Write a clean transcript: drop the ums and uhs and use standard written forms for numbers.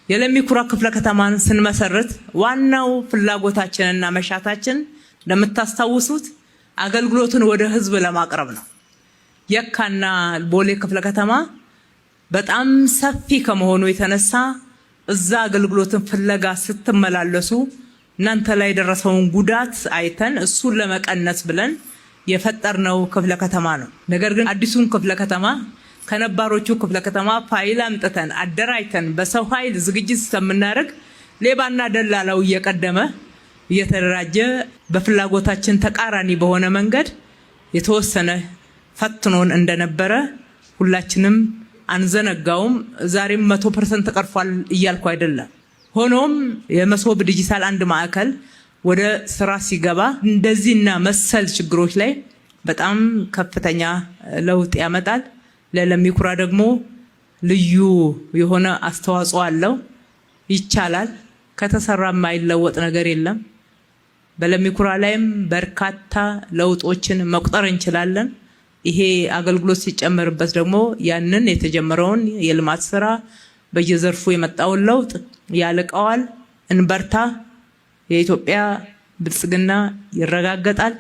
የለሚኩራ ክፍለ ከተማን ስንመሰርት ዋናው ፍላጎታችንና መሻታችን ለምታስታውሱት አገልግሎትን ወደ ህዝብ ለማቅረብ ነው። የካና ቦሌ ክፍለ ከተማ በጣም ሰፊ ከመሆኑ የተነሳ እዛ አገልግሎትን ፍለጋ ስትመላለሱ እናንተ ላይ ደረሰውን ጉዳት አይተን እሱን ለመቀነስ ብለን የፈጠርነው ክፍለ ከተማ ነው። ነገር ግን አዲሱን ክፍለ ከተማ ከነባሮቹ ክፍለ ከተማ ፋይል አምጥተን አደራጅተን በሰው ኃይል ዝግጅት ስለምናደርግ ሌባና ደላላው እየቀደመ እየተደራጀ በፍላጎታችን ተቃራኒ በሆነ መንገድ የተወሰነ ፈትኖን እንደነበረ ሁላችንም አንዘነጋውም። ዛሬም 100% ተቀርፏል እያልኩ አይደለም። ሆኖም የመሶብ ዲጂታል አንድ ማዕከል ወደ ስራ ሲገባ እንደዚህና መሰል ችግሮች ላይ በጣም ከፍተኛ ለውጥ ያመጣል። ለለሚኩራ ደግሞ ልዩ የሆነ አስተዋጽኦ አለው። ይቻላል። ከተሰራ የማይለወጥ ነገር የለም። በለሚኩራ ላይም በርካታ ለውጦችን መቁጠር እንችላለን። ይሄ አገልግሎት ሲጨመርበት ደግሞ ያንን የተጀመረውን የልማት ስራ በየዘርፉ የመጣውን ለውጥ ያልቀዋል። እንበርታ። የኢትዮጵያ ብልጽግና ይረጋገጣል።